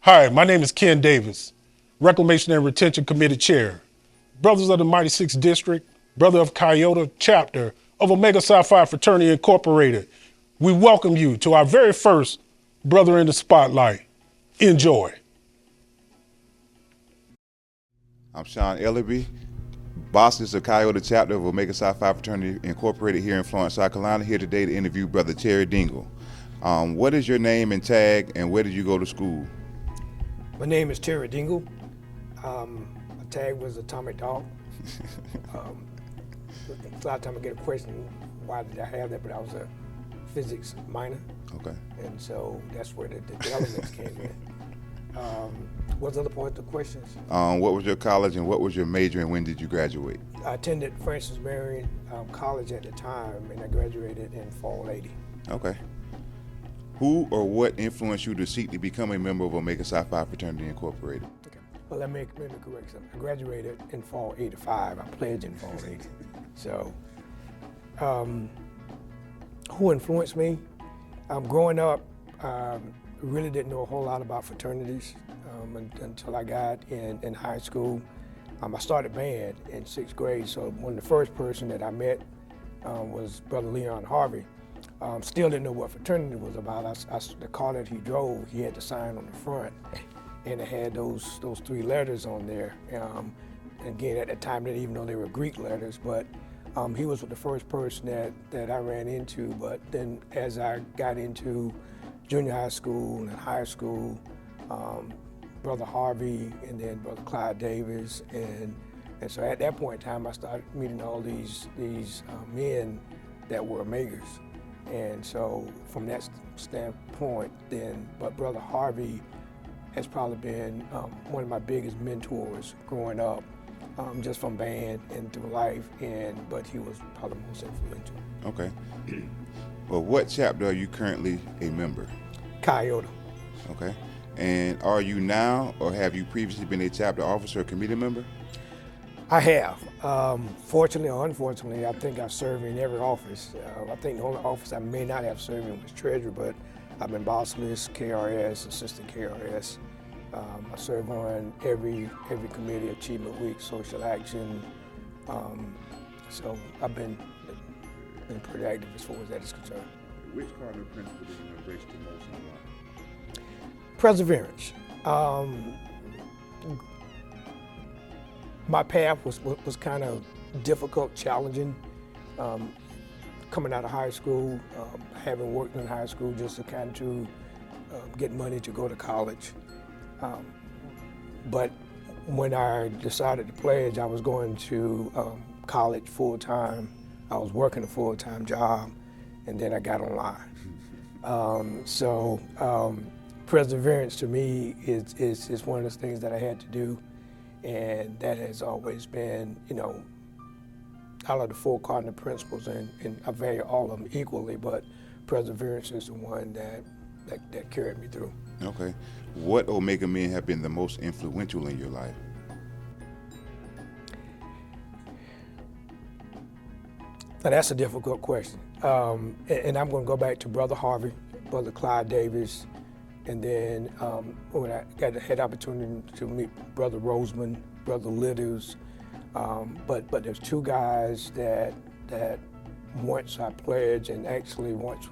Hi, my name is Ken Davis, Reclamation and Retention Committee Chair, Brothers of the Mighty Sixth District, brother of Iota chapter of Omega Psi Phi Fraternity Incorporated. We welcome you to our very first Brother in the Spotlight. Enjoy. I'm Sean Ellerby, Boston's of Iota chapter of Omega Psi Phi Fraternity Incorporated here in Florence, South Carolina, here today to interview Brother Terry Dingle. What is your name and tag, and where did you go to school? My name is Terry Dingle. My tag was Atomic Dog. A lot of times I get a question, why did I have that? But I was a physics minor. Okay. And so that's where the elements came in. What's the other part of the questions? What was your college and what was your major and when did you graduate? I attended Francis Marion College at the time, and I graduated in fall '80. Okay. Who or what influenced you to seek to become a member of Omega Psi Phi Fraternity Incorporated? Okay. Well, let me correct something. I graduated in fall '85. I pledged in fall '80. So, who influenced me? Growing up, really didn't know a whole lot about fraternities until I got in high school. I started band in 6th grade, so one of the first person that I met was Brother Leon Harvey. Still didn't know what fraternity was about. The car that he drove, he had the sign on the front, and it had those 3 letters on there. Again, at that time, I didn't even know they were Greek letters, but he was the first person that I ran into. But then as I got into junior high school and high school, Brother Harvey and then Brother Clyde Davis, and so at that point in time, I started meeting all these men that were Omegas. And so from that standpoint then, but Brother Harvey has probably been one of my biggest mentors growing up, just from band and through life, but he was probably the most influential. Okay. Well, what chapter are you currently a member? Iota. Okay. And are you now, or have you previously been a chapter officer or committee member? I have. Fortunately or unfortunately, I think I've served in every office. I think the only office I may not have served in was treasurer, but I've been boss list, KRS, assistant KRS. I serve on every committee, Achievement Week, social action. So I've been pretty active as far as that is concerned. Which cardinal principle do you embrace the most in life? Perseverance. My path was kind of difficult, challenging. Coming out of high school, having worked in high school just to kind of get money to go to college. But when I decided to pledge, I was going to college full time. I was working a full-time job, and then I got online. So perseverance to me is one of those things that I had to do. And that has always been, out of the 4 cardinal principles, and I value all of them equally, but perseverance is the one that carried me through. Okay. What Omega men have been the most influential in your life? Now that's a difficult question. And I'm going to go back to Brother Harvey, Brother Clyde Davis, and then when I had the opportunity to meet Brother Roseman, Brother Litters, but there's 2 guys that once I pledged, and actually once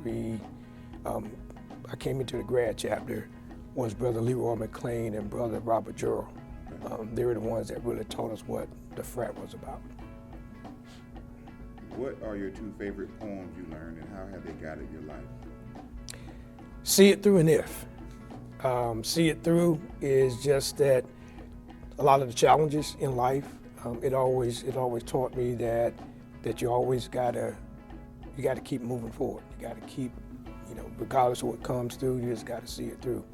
I came into the grad chapter, was Brother Leroy McLean and Brother Robert Jurrell. They were the ones that really taught us what the frat was about. What are your 2 favorite poems you learned, and how have they guided your life? See it through and if. See it through is just that a lot of the challenges in life, it always taught me that you always gotta keep moving forward. You gotta keep, regardless of what comes through, you just gotta see it through.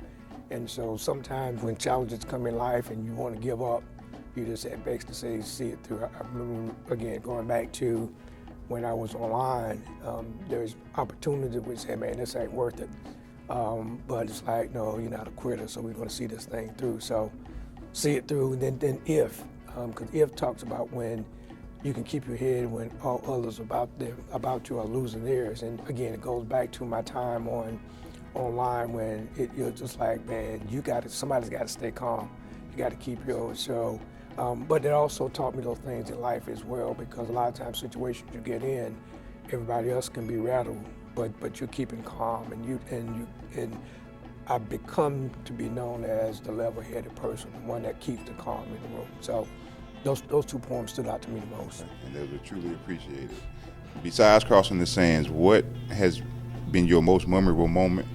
And so sometimes when challenges come in life and you want to give up, you just at best to say see it through. I remember, again, going back to when I was online, there's opportunities which say, man, this ain't worth it. But it's like, no, you're not a quitter, so we're going to see this thing through. So see it through, and then if, because if talks about when you can keep your head when all others about you are losing theirs. And again, it goes back to my time on online when you're just like, man, somebody's got to stay calm. You got to keep yours. So, but it also taught me those things in life as well, because a lot of times situations you get in, everybody else can be rattled, but you're keeping calm, and I've become to be known as the level-headed person, the one that keeps the calm in the room. So those two poems stood out to me the most. And they were truly appreciated. Besides crossing the sands, what has been your most memorable moment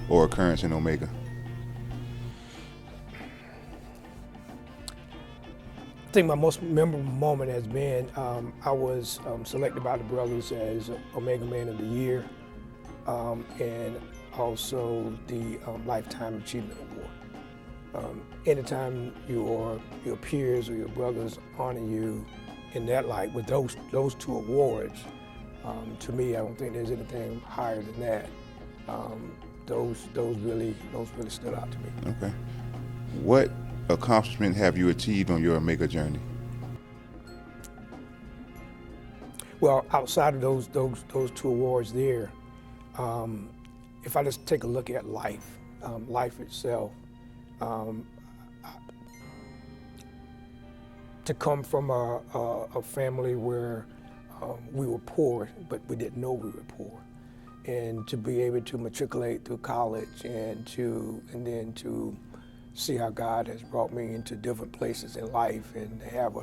or occurrence in Omega? I think my most memorable moment has been I was selected by the brothers as Omega Man of the Year, and also the Lifetime Achievement Award. Anytime your peers or your brothers honor you in that light with those two awards, to me, I don't think there's anything higher than that. Those really stood out to me. Okay. What accomplishment have you achieved on your Omega journey? Well, outside of those two awards there, if I just take a look at life, life itself, to come from a family where we were poor, but we didn't know we were poor, and to be able to matriculate through college and then to see how God has brought me into different places in life, and to have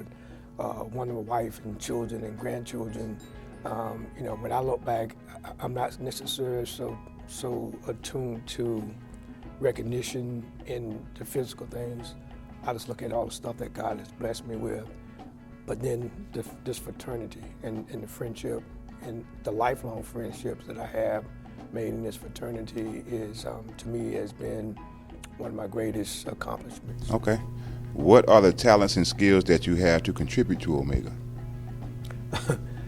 a wonderful wife and children and grandchildren. When I look back, I'm not necessarily so attuned to recognition in the physical things. I just look at all the stuff that God has blessed me with. But then this fraternity and the friendship and the lifelong friendships that I have made in this fraternity is, to me, has been one of my greatest accomplishments. Okay. What are the talents and skills that you have to contribute to Omega?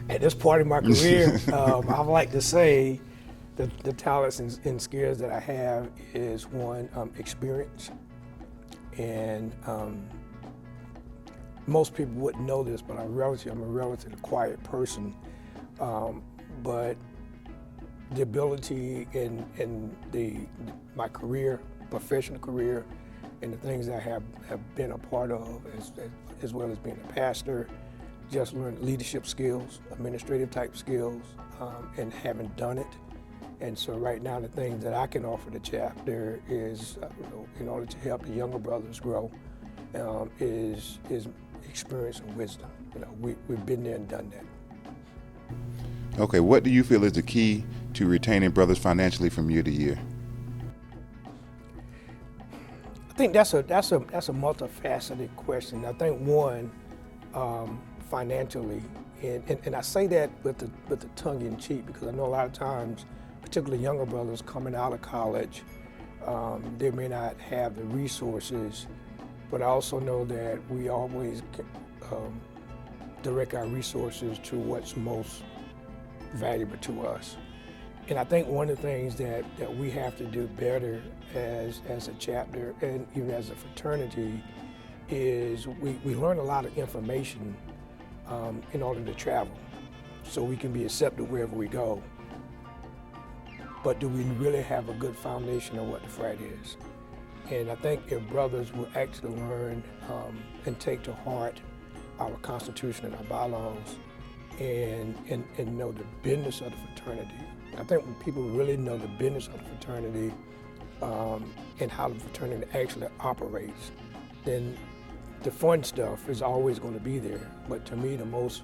At this part of my career, I would like to say the talents and skills that I have is one, experience. And most people wouldn't know this, but I'm a relatively quiet person. But the ability in my career, professional career, and the things I have been a part of, as well as being a pastor, just learned leadership skills, administrative type skills, and having done it. And so right now, the things that I can offer the chapter is, in order to help the younger brothers grow, is experience and wisdom. We've been there and done that. Okay, what do you feel is the key to retaining brothers financially from year to year? I think that's a multifaceted question. I think one, financially, and I say that with the tongue in cheek, because I know a lot of times, particularly younger brothers coming out of college, they may not have the resources, but I also know that we always direct our resources to what's most valuable to us. And I think one of the things that we have to do better as a chapter and even as a fraternity is we learn a lot of information in order to travel, so we can be accepted wherever we go. But do we really have a good foundation of what the frat is? And I think if brothers will actually learn and take to heart our Constitution and our bylaws and know the business of the fraternity, I think when people really know the business of the fraternity and how the fraternity actually operates, then the fun stuff is always going to be there. But to me, the most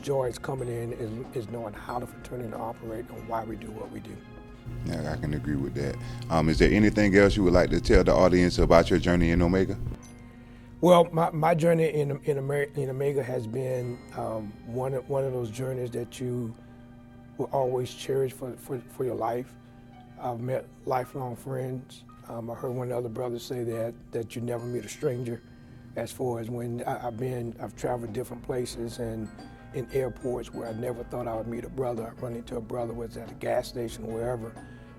joy is coming in is knowing how the fraternity operates and why we do what we do. Yeah, I can agree with that. Is there anything else you would like to tell the audience about your journey in Omega? Well, my journey in Omega has been one of those journeys that you will always cherish for your life. I've met lifelong friends. I heard one of the other brothers say that you never meet a stranger. As far as when I've traveled different places and in airports where I never thought I would meet a brother. I run into a brother, whether it's at a gas station or wherever,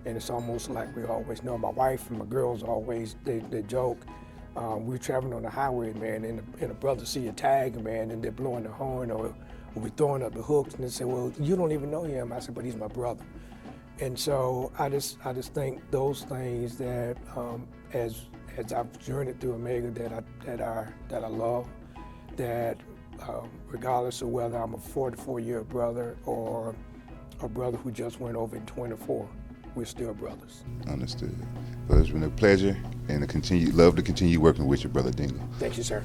and it's almost like we always know. My wife and my girls always, they joke. We're traveling on the highway, man, and a brother see a tag, man, and they're blowing the horn or we're throwing up the hooks, and they say, well, you don't even know him. I said, but he's my brother. And so I just think those things that as I've journeyed through Omega that I love, that regardless of whether I'm a 44-year brother or a brother who just went over in 24, we're still brothers. Understood. Well, it's been a pleasure and love to continue working with you, Brother Dingle. Thank you, sir.